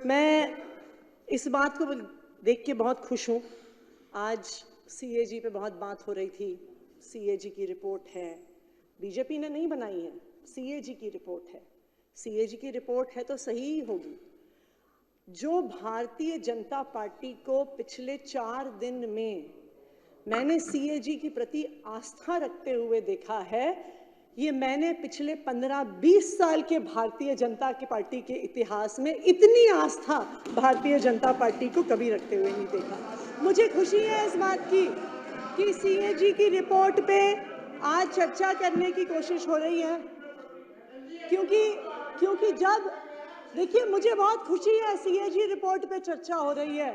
मैं इस बात को देख के बहुत खुश हूँ। आज सीएजी पे बहुत बात हो रही थी। सीएजी की रिपोर्ट है, बीजेपी ने नहीं बनाई है, सीएजी की रिपोर्ट है। सीएजी की रिपोर्ट है तो सही ही होगी। जो भारतीय जनता पार्टी को पिछले 4 दिन में मैंने सीएजी के प्रति आस्था रखते हुए देखा है, ये मैंने पिछले 15-20 साल के भारतीय जनता की पार्टी के इतिहास में इतनी आस्था भारतीय जनता पार्टी को कभी रखते हुए नहीं देखा। मुझे खुशी है इस बात की कि सीएजी की रिपोर्ट पे आज चर्चा करने की कोशिश हो रही है, क्योंकि जब देखिए, मुझे बहुत खुशी है सीएजी रिपोर्ट पे चर्चा हो रही है।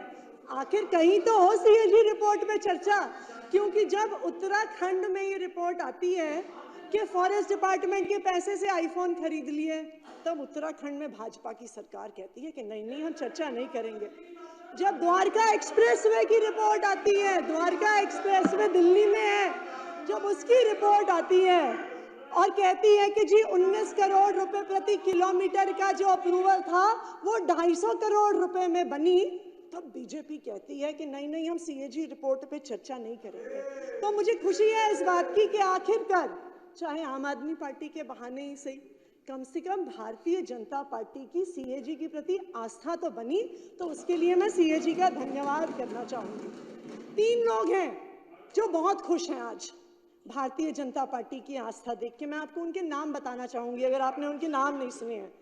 आखिर कहीं तो हो सीएजी रिपोर्ट पे चर्चा, क्योंकि जब उत्तराखंड में ये रिपोर्ट आती है कि फॉरेस्ट डिपार्टमेंट के पैसे से आईफोन खरीद लिए, तब उत्तराखंड में भाजपा की सरकार कहती है कि नहीं हम चर्चा नहीं करेंगे। जब द्वारका एक्सप्रेसवे की रिपोर्ट आती है, द्वारका एक्सप्रेसवे दिल्ली में है, जब उसकी रिपोर्ट आती है और कहती है कि जी 19 करोड़ रुपए प्रति किलोमीटर का जो अप्रूवल था वो 250 करोड़ रुपए में बनी, तब बीजेपी कहती है कि नहीं हम सीएजी रिपोर्ट पे चर्चा नहीं करेंगे। तो मुझे खुशी है इस बात की कि आखिरकार चाहे आम आदमी पार्टी के बहाने ही सही, कम से कम भारतीय जनता पार्टी की सीएजी के प्रति आस्था तो बनी, तो उसके लिए मैं सीएजी का धन्यवाद करना चाहूंगी। 3 लोग हैं जो बहुत खुश हैं आज भारतीय जनता पार्टी की आस्था देख के। मैं आपको उनके नाम बताना चाहूंगी अगर आपने उनके नाम नहीं सुने हैं।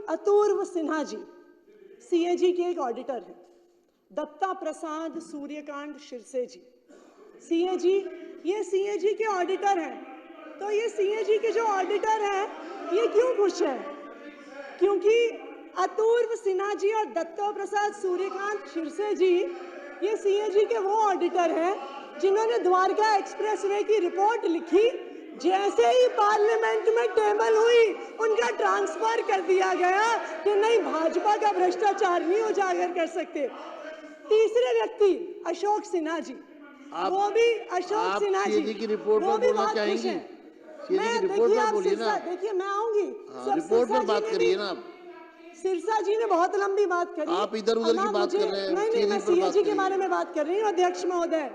अतुर्व सिन्हा जी सीएजी के एक ऑडिटर हैं। दत्ता प्रसाद सूर्यकांत शिरसे जी सीएजी, ये सीएजी के ऑडिटर हैं। तो ये सीएजी के जो ऑडिटर हैं ये क्यों खुश हैं? क्योंकि अतुर्व सिन्हा जी और दत्ता प्रसाद सूर्यकांत शिरसे जी ये सीएजी के वो ऑडिटर हैं जिन्होंने द्वारका एक्सप्रेसवे की रिपोर्ट लिखी। जैसे ही पार्लियामेंट में टेबल हुई, उनका ट्रांसफर कर दिया गया कि नहीं, भाजपा का भ्रष्टाचार नहीं उजागर कर सकते। तीसरे व्यक्ति अशोक सिन्हा जी, वो भी अशोक सिन्हा जी की रिपोर्ट वो पर भी बोलना चाहेंगी? देखिए मैं आऊंगी, रिपोर्ट पर बात करिए ना आप। सिरसा जी ने बहुत लंबी बात करी, आप इधर उधर की बात कर रहे हैं। नहीं मैं सीएजी के बारे में बात कर रही हूँ अध्यक्ष महोदय।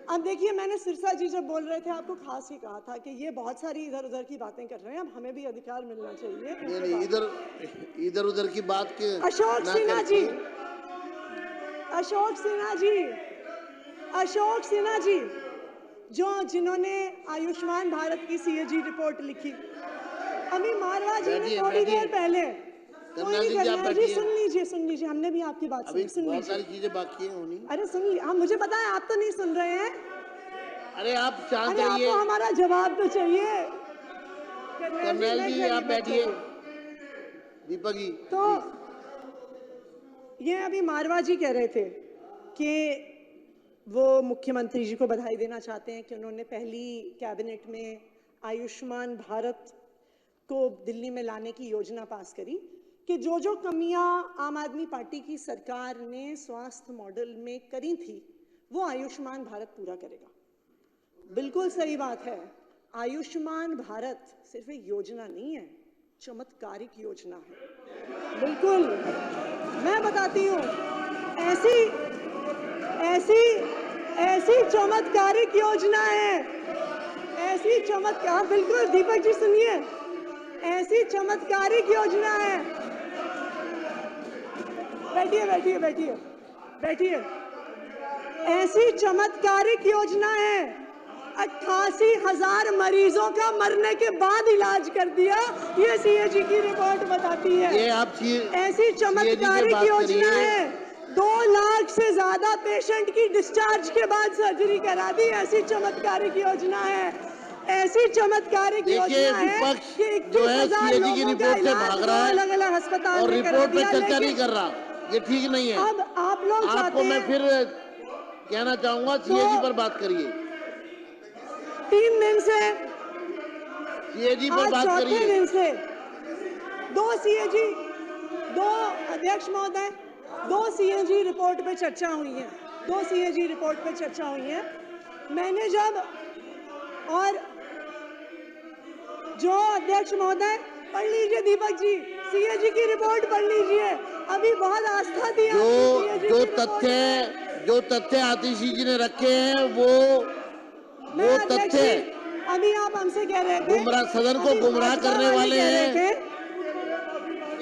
अब देखिए, मैंने सिरसा जी जब बोल रहे थे आपको खास ही कहा था कि ये बहुत सारी इधर उधर की बातें कर रहे हैं, अब हमें भी अधिकार मिलना चाहिए। नहीं, इधर उधर की बात के अशोक सिन्हा जी जिन्होंने आयुष्मान भारत की सीएजी रिपोर्ट लिखी। अभी मारवा जी ने थोड़ी देर पहले, सुन लीजिए, हमने भी आपकी बात सुनी। बहुत सारी चीजें बाकी हैं होनी। अरे सुन ली, हाँ मुझे पता है आप तो नहीं सुन रहे हैं। अरे आप शांत रहिए, आपको हमारा जवाब तो चाहिए। कर्नल जी आप बैठिए। दीपक जी, तो ये अभी मारवा जी कह रहे थे कि वो मुख्यमंत्री जी को बधाई देना चाहते हैं कि उन्होंने पहली कैबिनेट में आयुष्मान भारत को दिल्ली में लाने की योजना पास करी, कि जो कमियां आम आदमी पार्टी की सरकार ने स्वास्थ्य मॉडल में करी थी वो आयुष्मान भारत पूरा करेगा। बिल्कुल सही बात है। आयुष्मान भारत सिर्फ एक योजना नहीं है, चमत्कारिक योजना है। बिल्कुल, मैं बताती हूँ, ऐसी चमत्कारिक योजना है, ऐसी चमत्कार, बिल्कुल दीपक जी सुनिए, ऐसी चमत्कारिक योजना है। बैठिए। ऐसी चमत्कारिक योजना है, 88,000 मरीजों का मरने के बाद इलाज कर दिया, ये सीएजी की रिपोर्ट बताती है। ये आप ऐसी चमत्कारिक योजना है, 2 लाख से ज्यादा पेशेंट की डिस्चार्ज के बाद सर्जरी करा दी, ऐसी चमत्कारिक योजना है। ऐसी चमत्कारिक योजना है कि 21,000 लोगों का इलाज अलग-अलग अस्पताल और में रिपोर्ट पे चर्चा नहीं कर रहा, ये ठीक नहीं है। अब आप लोग आपको मैं फिर कहना चाहूंगा, सीएजी पर बात करिए। 3 दिन से सीएजी पर बात करिए। 4थे दिन से 2 अध्यक्ष महोदय, 2 सीएजी रिपोर्ट पे चर्चा हुई है। मैंने जब, और जो अध्यक्ष महोदय पढ़ लीजिए, दीपक जी सीएजी की रिपोर्ट पढ़ लीजिए। भी बहुत आस्था थी जो आपकी CAG जो की रिपोर्ट तथ्य जो तथ्य आतिशी जी ने रखे हैं वो मैं अध्यक्ष तथ्य जी, अभी आप हमसे कह रहे थे गुमराह सदन को अभी गुमराह भाजपा करने वाले कह रहे हैं। थे,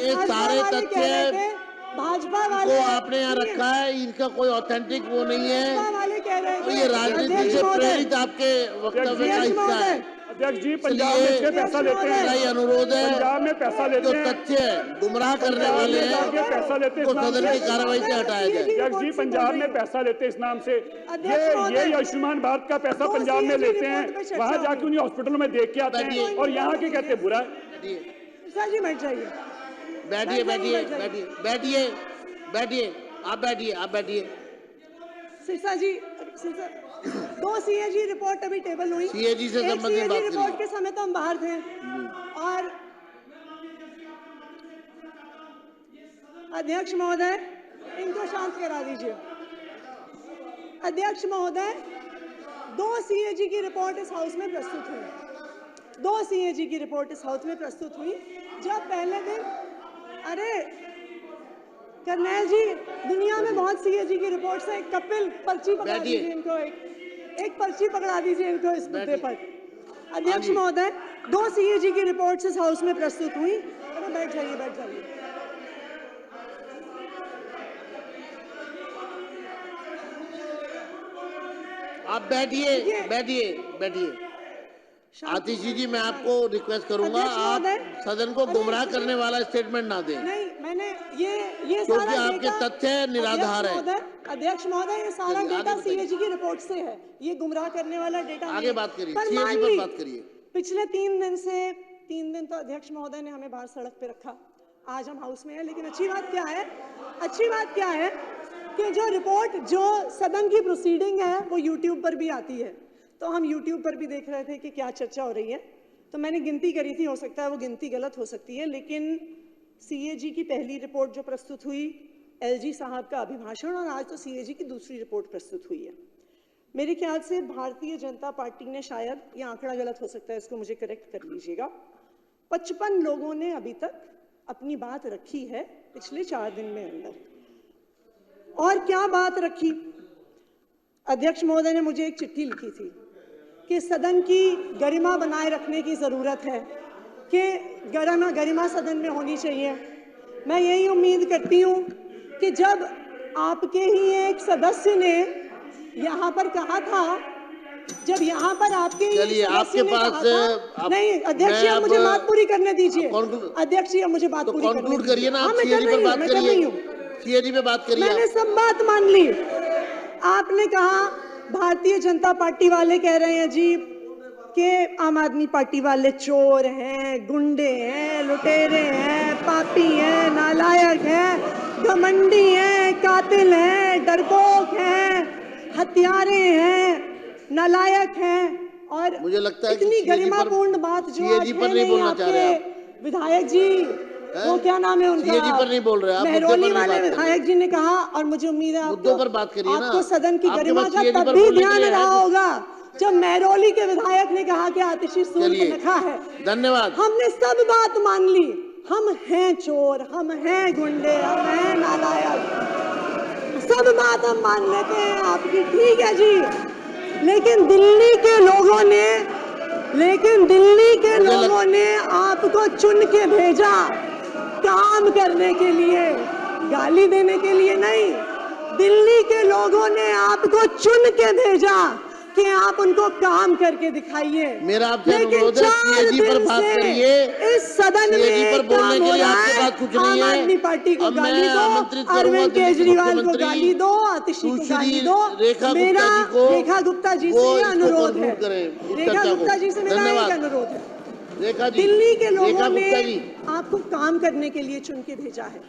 ये भाजपा सारे वाले कह रहे तथ्य थे, भाजपा को वाले आपने यहाँ सुनिए, रखा है, इनका कोई ऑथेंटिक वो नहीं भाजपा है वाले कह रहे और थे ये राजनीति अध्यक्ष से महोदय, प्रेरित आपके वक्तव्य का अध्यक्ष हिस्सा महोदय, है। अध्यक्ष जी, पंजाब में इसलिए से पैसा लेते मेरा ये हैं, अनुरोध है, पंजाब में पैसा जो लेते हैं, तथ्य गुमराह करने पंजाब वाले में जाके हैं पैसा लेते वो इस नाम सदन से। की कार्रवाई से हटाया जाए। अध्यक्ष जी, पंजाब में पैसा लेते इस नाम से, अध्यक्ष महोदय, यही आयुष्मान भारत का पैसा दो पंजाब में CAG लेते रिपोर्ट पे हैं, चर्चा वहां जाके होगी। उन्हें हॉस्पिटलों में देख के आते हैं बैठिए। और यहाँ के कहते हैं बुरा है। सिरसा जी बैठ जाइए, बैठिए बैठिए बैठिए बैठिए बैठिए आप बैठिए। सिरसा जी, दो CAG रिपोर्ट अभी टेबल हुई, CAG से एक संबंधित CAG बात रिपोर्ट करिए। के समय तो हम बाहर थे और अध्यक्ष महोदय इनको शांत करा दीजिए। अध्यक्ष महोदय, दो CAG की रिपोर्ट इस हाउस में प्रस्तुत हुई, दो CAG की रिपोर्ट इस हाउस में प्रस्तुत हुई। जब पहले दिन, अरे करनैल जी, दुनिया में बहुत CAG की रिपोर्ट्स है, एक कपिल पर्ची पकड़ा बैठिए। दीजिए इनको, एक पर्ची पकड़ा दीजिए इनको इस मुद्दे पर। अध्यक्ष जी। महोदय, दो CAG की रिपोर्ट्स इस हाउस में प्रस्तुत हुई। अरे बैठ जाइए, बैठ जाइए। आप बैठिए। आतिशी जी, मैं आपको रिक्वेस्ट करूंगा, अध्यक्ष आप महोदय, सदन को अरे गुमराह करने वाला स्टेटमेंट ना दें, नहीं, मैंने ये क्योंकि सारा आपके डेटा- तथ्य निराधार है। अध्यक्ष महोदय, ये सारा चलिए, डेटा आगे बताइए। CAG की रिपोर्ट से है, ये गुमराह करने वाला डेटा नहीं आगे है। बात करिए, पर CAG मान पर ली, बात करिए। पिछले 3 दिन तो अध्यक्ष महोदय ने हमें बाहर सड़क पे रखा, आज हम हाउस में हैं, लेकिन अच्छी बात क्या है कि जो रिपोर्ट, जो सदन की प्रोसीडिंग है वो YouTube पर भी आती है, तो हम YouTube पर भी देख रहे थे कि क्या चर्चा हो रही है। तो मैंने गिनती करी थी, हो सकता है वो गिनती गलत हो सकती है, लेकिन CAG की पहली रिपोर्ट जो प्रस्तुत हुई, LG साहब का अभिभाषण, और आज तो CAG की दूसरी रिपोर्ट प्रस्तुत हुई है। मेरे ख्याल से भारतीय जनता पार्टी ने, शायद ये आंकड़ा गलत हो सकता है, इसको मुझे करेक्ट कर लीजिएगा, 55 लोगों ने अभी तक अपनी बात रखी है पिछले 4 दिन में अंदर। और क्या बात रखी? अध्यक्ष महोदय ने मुझे एक चिट्ठी लिखी थी कि सदन की गरिमा बनाए रखने की जरूरत है, कि गरिमा सदन में होनी चाहिए। मैं यही उम्मीद करती हूँ कि जब आपके ही एक सदस्य ने यहाँ पर कहा था, जब यहाँ पर आपके ही चलिए, सदस्य आपके ने पास, कहा था, आप- नहीं अध्यक्ष जी, मैं अब मुझे अब- बात पूरी करने दीजिए। conclude- अध्यक्ष जी, अब मुझे बात तो पूरी करने कंक्लूड दीजिए। करिए ना, हाँ, आप मैं कर CAG रही पर हूँ, बात मैं कर रही करिए, हूँ। CAG पे बात करिए मैंने आप। सब बात मान ली। आपने कहा भारतीय जनता पार्टी वाले कह रहे हैं जी कि आम आदमी पार्टी वाले चोर हैं, गुंडे हैं, लुटेरे हैं, पापी हैं, नालायक हैं, घमंडी हैं, कातिल हैं, डरपोक हैं, हत्यारे हैं, नालायक हैं। और मुझे लगता है कि इतनी CAG पर- गरिमापूर्ण बात जो CAG आज पर है नहीं नहीं बोलना चाह रहे आपके विधायक जी, वो क्या नाम है उनका, CAG पर नहीं बोल रहे, आप मुद्दे पर मेहरौली नहीं वाले बात कर रहे। विधायक जी ने कहा, और मुझे उम्मीद है मुद्दों पर बात करिए ना। आपको सदन की आपके गरिमा पास का CAG तब पर भी बोलने के ध्यान लिए रहा है। होगा जब मेहरौली के विधायक ने कहा कि आतिशी सूर चलिए, पे नखा है। धन्यवाद। हमने सब बात मान ली, हम हैं चोर, हम हैं गुंडे, हम हैं नालायक, सब बात हम मान लेते हैं आपकी, ठीक है जी। लेकिन दिल्ली के लोगों ने आपको चुन के भेजा काम करने के लिए, गाली देने के लिए नहीं। दिल्ली के लोगों ने आपको चुन के भेजा कि आप उनको काम करके दिखाइए। मेरा आपसे लेकिन अनुरोध है, 4 CAG पर दिन बात से करिए। इस सदन CAG में पर बोलने काम के हो लिए रहा आपके है। पास कुछ नहीं आम है। आदमी पार्टी को अब मैं गाली दो, आमंत्रित करूंगा अरविंद दिल्ली के केजरीवाल को मुख्यमंत्री गाली दो, आतिशी को सुश्री गाली दो। रेखा गुप्ता मेरा जी को, रेखा गुप्ता जी वो से ये इसको अनुरोध है, conclude करें, इस रेखा चर्चा को। गुप्ता जी से मेरा एक धन्यवाद। अनुरोध है। रेखा जी, दिल्ली के लोगों रेखा ने गुप्ता जी। आपको काम करने के लिए चुन के भेजा है।